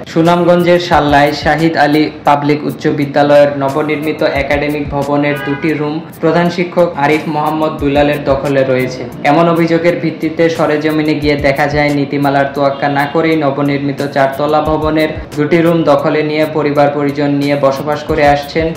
সুনামগঞ্জের সাল্লায় শাহিদ আলী পাবলিক উচ্চ বিদ্যালয়ের নবনির্মিত একাডেমিক ভবনের 2টি রুম প্রধান শিক্ষক আরিফ মোহাম্মদ দুলালের দখলে রয়েছে। এমন অভিযোগের ভিত্তিতে সরেজমিনে গিয়ে দেখা যায় নীতিমালার তোয়াক্কা না করেই নবনির্মিত 4তলা ভবনের 2টি রুম দখলে নিয়ে পরিবার পরিজন নিয়ে বসবাস করে আসছেন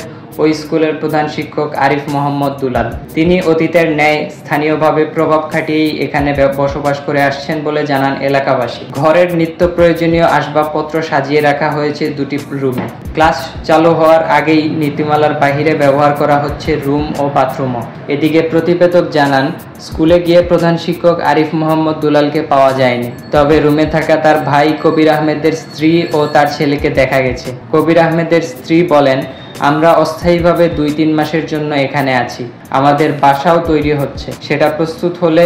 ওই স্কুলের প্রধান শিক্ষক আরিফ মোহাম্মদ দুলাল। তিনি অতীতের ন্যায় স্থানীয়ভাবে প্রভাব খাটিয়েই এখানে বসবাস করে আসছেন বলে জানান এলাকাবাসী। ঘরের নিত্য প্রয়োজনীয় আসবাবপত্র সাজিয়ে রাখা হয়েছে 2টি রুমে। ক্লাস চালু হওয়ার আগেই নীতিমালার বাহিরে ব্যবহার করা হচ্ছে রুম ও বাথরুমও। এদিকে প্রতিবেদক জানান, স্কুলে গিয়ে প্রধান শিক্ষক আরিফ মোহাম্মদ দুলালকে পাওয়া যায়নি, তবে রুমে থাকা তার ভাই কবির আহমেদের স্ত্রী ও তার ছেলেকে দেখা গেছে। কবির আহমেদের স্ত্রী বলেন, আমরা অস্থায়ীভাবে 2-3 মাসের জন্য এখানে আছি। আমাদের বাসাও তৈরি হচ্ছে, সেটা প্রস্তুত হলে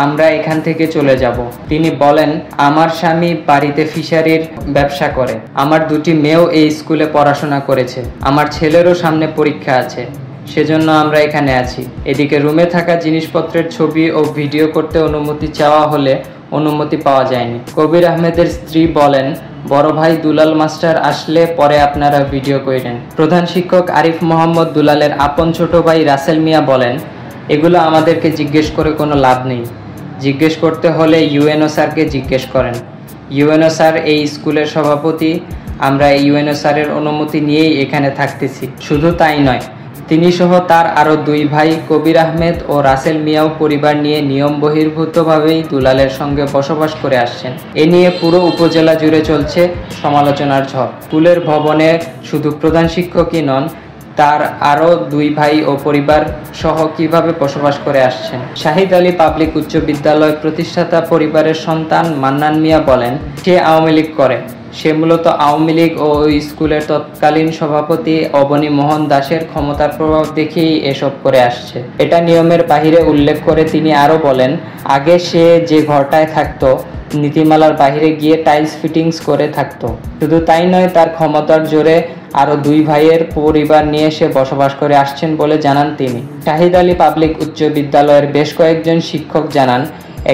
আমরা এখান থেকে চলে যাব। তিনি বলেন, আমার স্বামী বাড়িতে ফিশারির ব্যবসা করে। আমার 2টি মেয়েও এই স্কুলে পড়াশোনা করেছে। আমার ছেলেরও সামনে পরীক্ষা আছে, সেজন্য আমরা এখানে আছি। এদিকে রুমে থাকা জিনিসপত্রের ছবি ও ভিডিও করতে অনুমতি চাওয়া হলে অনুমতি পাওয়া যায়নি। কবির আহমেদের স্ত্রী বলেন, বড় ভাই দুলাল মাস্টার আসলে পরে আপনারা ভিডিও করেন। প্রধান শিক্ষক আরিফ মোহাম্মদ দুলালের আপন ছোট ভাই রাসেল মিয়া বলেন, এগুলো আমাদেরকে জিজ্ঞেস করে কোনো লাভ নেই। জিজ্ঞেস করতে হলে ইউএনও স্যারকে জিজ্ঞেস করেন। ইউএনও স্যার এই স্কুলের সভাপতি। আমরা ইউএনও স্যারের অনুমতি নিয়েই এখানে থাকতেছি। শুধু তাই নয়, তিনি সহ তার আরও 2 ভাই কবির আহমেদ ও রাসেল মিয়াও পরিবার নিয়ে নিয়ম বহির্ভূতভাবেই দুলালের সঙ্গে বসবাস করে আসছেন। এ নিয়ে পুরো উপজেলা জুড়ে চলছে সমালোচনার ঝড়। স্কুলের ভবনে শুধু প্রধান শিক্ষকই নন, তার আরও 2 ভাই ও পরিবার সহ কিভাবে বসবাস করে আসছেন। শাহিদ আলী পাবলিক উচ্চ বিদ্যালয় প্রতিষ্ঠাতা পরিবারের সন্তান মান্নান মিয়া বলেন, সে আওয়ামী লীগ করে। সে মূলত আওয়ামী লীগ ও ওই স্কুলের তৎকালীন সভাপতি অবনী মোহন দাসের ক্ষমতার প্রভাব দেখেই এসব করে আসছে। এটা নিয়মের বাহিরে উল্লেখ করে তিনি আরও বলেন, আগে সে যে ঘরটায় থাকতো নীতিমালার বাহিরে গিয়ে টাইলস ফিটিংস করে থাকতো। শুধু তাই নয়, তার ক্ষমতার জোরে আরও 2 ভাইয়ের পরিবার নিয়ে সে বসবাস করে আসছেন বলে জানান তিনি। শাহিদ আলী পাবলিক উচ্চ বিদ্যালয়ের বেশ কয়েকজন শিক্ষক জানান,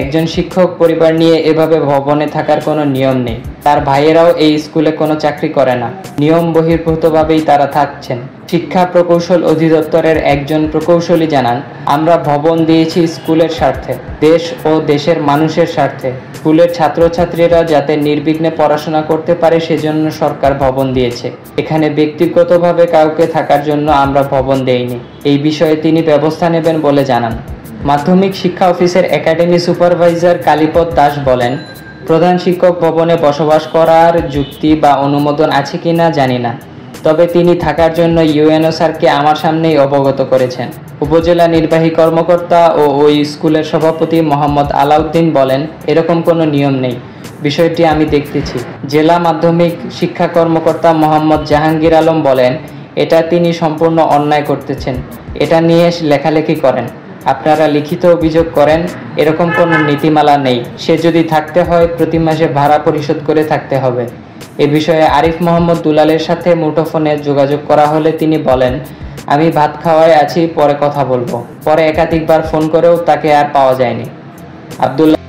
একজন শিক্ষক পরিবার নিয়ে এভাবে ভবনে থাকার কোনো নিয়ম নেই। তার ভাইয়েরাও এই স্কুলে কোনো চাকরি করে না, নিয়ম বহির্ভূতভাবেই তারা থাকছেন। শিক্ষা প্রকৌশল অধিদপ্তরের একজন প্রকৌশলী জানান, আমরা ভবন দিয়েছি স্কুলের স্বার্থে, দেশ ও দেশের মানুষের স্বার্থে। স্কুলের ছাত্রছাত্রীরা যাতে নির্বিঘ্নে পড়াশোনা করতে পারে সেজন্য সরকার ভবন দিয়েছে। এখানে ব্যক্তিগতভাবে কাউকে থাকার জন্য আমরা ভবন দেইনি। এই বিষয়ে তিনি ব্যবস্থা নেবেন বলে জানান। মাধ্যমিক শিক্ষা অফিসের একাডেমি সুপারভাইজার কালীপদ দাস বলেন, প্রধান শিক্ষক ভবনে বসবাস করার যুক্তি বা অনুমোদন আছে কিনা জানি না, তবে তিনি থাকার জন্য ইউএনও স্যারকে আমার সামনেই অবগত করেছেন। উপজেলা নির্বাহী কর্মকর্তা ও ওই স্কুলের সভাপতি মোহাম্মদ আলাউদ্দিন বলেন, এরকম কোনো নিয়ম নেই, বিষয়টি আমি দেখতেছি। জেলা মাধ্যমিক শিক্ষা কর্মকর্তা মোহাম্মদ জাহাঙ্গীর আলম বলেন, এটা তিনি সম্পূর্ণ অন্যায় করতেছেন। এটা নিয়ে লেখালেখি করেন, আপনারা লিখিত অভিযোগ করেন। এরকম কোনো নীতিমালা নেই। সে যদি থাকতে হয় প্রতি মাসে ভাড়া পরিশোধ করে থাকতে হবে। এ বিষয়ে আরিফ মোহাম্মদ দুলালের সাথে মুঠোফোনে যোগাযোগ করা হলে তিনি বলেন, আমি ভাত খাওয়ায় আছি, পরে কথা বলবো। পরে একাধিকবার ফোন করেও তাকে আর পাওয়া যায়নি। আব্দুল্লাহ